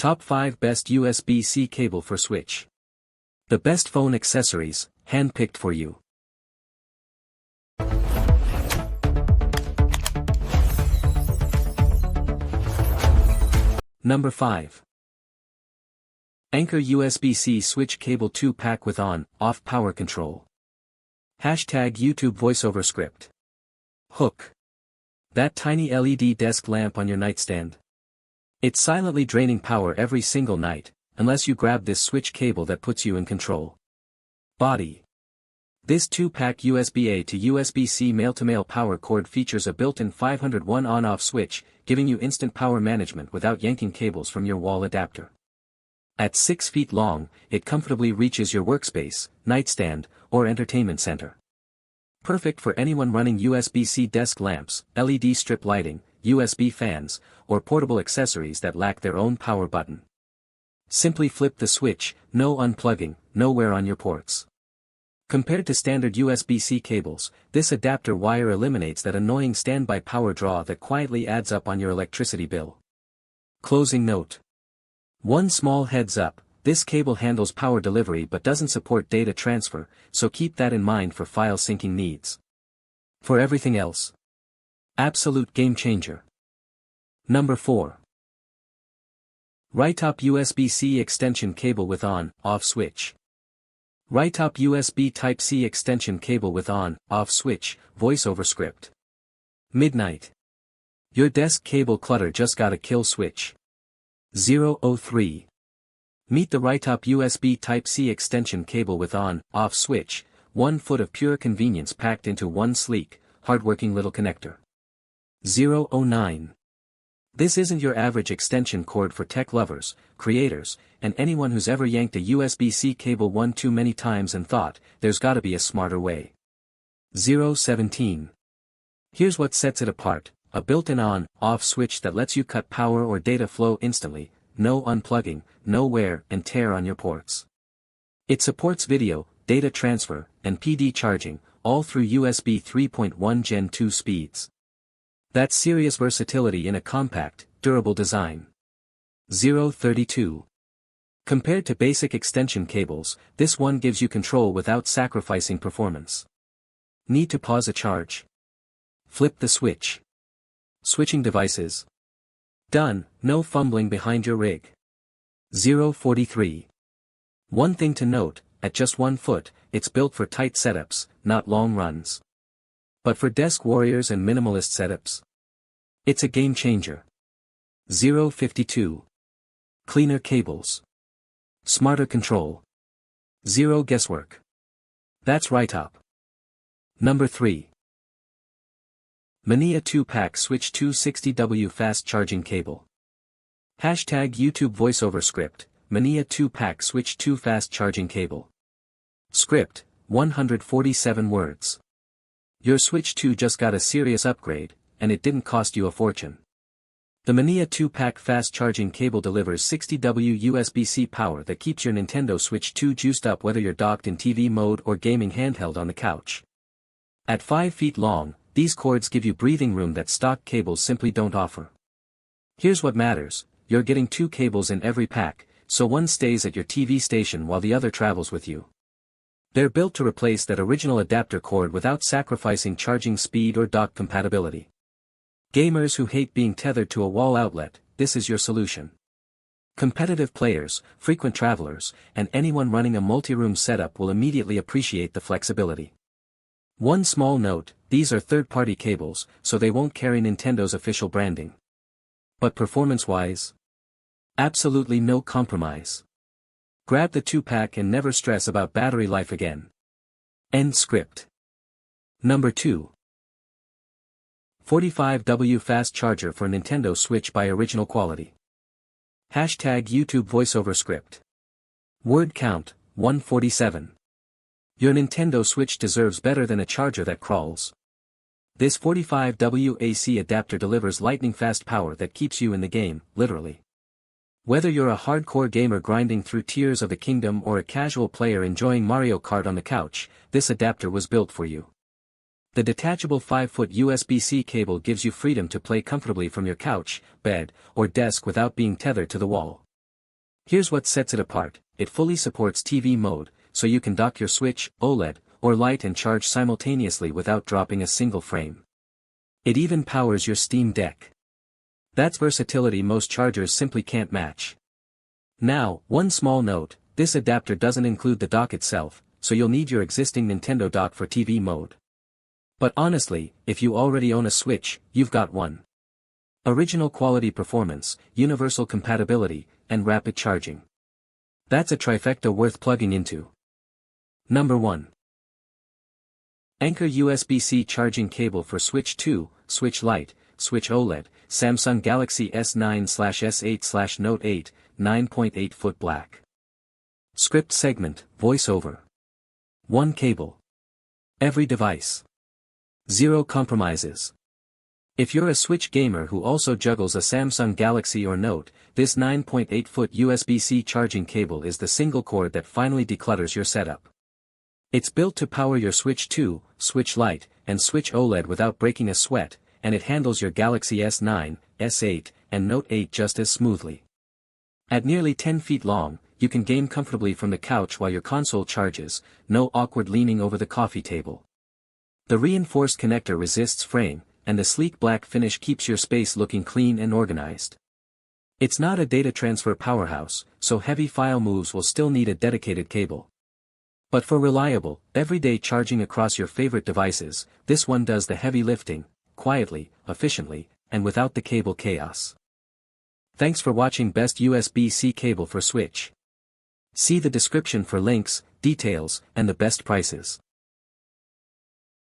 Top 5 Best USB-C Cable for Switch. The best phone accessories, handpicked for you. Number 5. Anker USB-C Switch Cable 2-pack with on/off power control. #YouTube voiceover script. Hook. That tiny LED desk lamp on your nightstand. It's silently draining power every single night, unless you grab this switch cable that puts you in control. Body. This 2-pack USB-A to USB-C male-to-male power cord features a built-in 501 on-off switch, giving you instant power management without yanking cables from your wall adapter. At 6 feet long, it comfortably reaches your workspace, nightstand, or entertainment center. Perfect for anyone running USB-C desk lamps, LED strip lighting, USB fans, or portable accessories that lack their own power button. Simply flip the switch, no unplugging, no wear on your ports. Compared to standard USB-C cables, this adapter wire eliminates that annoying standby power draw that quietly adds up on your electricity bill. Closing note. One small heads up, this cable handles power delivery but doesn't support data transfer, so keep that in mind for file syncing needs. For everything else, absolute game changer. Number 4. RIITOP USB-C extension cable with on/off switch. RIITOP USB Type-C extension cable with on/off switch, voiceover script. Midnight. Your desk cable clutter just got a kill switch. 003. Meet the RIITOP USB Type-C extension cable with on/off switch, 1 foot of pure convenience packed into one sleek, hardworking little connector. 009. This isn't your average extension cord for tech lovers, creators, and anyone who's ever yanked a USB-C cable one too many times and thought, there's gotta be a smarter way. 017. Here's what sets it apart, a built-in on/off switch that lets you cut power or data flow instantly, no unplugging, no wear and tear on your ports. It supports video, data transfer, and PD charging, all through USB 3.1 Gen 2 speeds. That's serious versatility in a compact, durable design. 032. Compared to basic extension cables, this one gives you control without sacrificing performance. Need to pause a charge? Flip the switch. Switching devices. Done, no fumbling behind your rig. 043. One thing to note, at just 1 foot, it's built for tight setups, not long runs. But for desk warriors and minimalist setups, it's a game changer. 052. Cleaner cables. Smarter control. Zero guesswork. That's RIITOP. Number 3. MENEEA 2-pack Switch 260W fast charging cable. #YouTube voiceover script, MENEEA 2-pack Switch 2 fast charging cable. Script, 147 words. Your Switch 2 just got a serious upgrade, and it didn't cost you a fortune. The MENEEA 2-pack fast charging cable delivers 60W USB-C power that keeps your Nintendo Switch 2 juiced up whether you're docked in TV mode or gaming handheld on the couch. At 5 feet long, these cords give you breathing room that stock cables simply don't offer. Here's what matters, you're getting 2 cables in every pack, so one stays at your TV station while the other travels with you. They're built to replace that original adapter cord without sacrificing charging speed or dock compatibility. Gamers who hate being tethered to a wall outlet, this is your solution. Competitive players, frequent travelers, and anyone running a multi-room setup will immediately appreciate the flexibility. One small note, these are third-party cables, so they won't carry Nintendo's official branding. But performance-wise, absolutely no compromise. Grab the 2-pack and never stress about battery life again. End script. Number 2. 45W fast charger for Nintendo Switch by original quality. #YouTube voiceover script. Word count, 147. Your Nintendo Switch deserves better than a charger that crawls. This 45W AC adapter delivers lightning-fast power that keeps you in the game, literally. Whether you're a hardcore gamer grinding through Tears of the Kingdom or a casual player enjoying Mario Kart on the couch, this adapter was built for you. The detachable 5-foot USB-C cable gives you freedom to play comfortably from your couch, bed, or desk without being tethered to the wall. Here's what sets it apart: it fully supports TV mode, so you can dock your Switch, OLED, or Lite and charge simultaneously without dropping a single frame. It even powers your Steam Deck. That's versatility most chargers simply can't match. Now, one small note: this adapter doesn't include the dock itself, so you'll need your existing Nintendo dock for TV mode. But honestly, if you already own a Switch, you've got one. Original quality performance, universal compatibility, and rapid charging. That's a trifecta worth plugging into. Number 1. Anker USB-C charging cable for Switch 2, Switch Lite, Switch OLED, Samsung Galaxy S9/S8/Note 8, 9.8 foot black. Script segment, voiceover. One cable. Every device. Zero compromises. If you're a Switch gamer who also juggles a Samsung Galaxy or Note, this 9.8 foot USB-C charging cable is the single cord that finally declutters your setup. It's built to power your Switch 2, Switch Lite, and Switch OLED without breaking a sweat, and it handles your Galaxy S9, S8, and Note 8 just as smoothly. At nearly 10 feet long, you can game comfortably from the couch while your console charges, no awkward leaning over the coffee table. The reinforced connector resists fraying, and the sleek black finish keeps your space looking clean and organized. It's not a data transfer powerhouse, so heavy file moves will still need a dedicated cable. But for reliable, everyday charging across your favorite devices, this one does the heavy lifting, quietly, efficiently, and without the cable chaos. Thanks for watching Best USB-C Cable for Switch. See the description for links, details, and the best prices.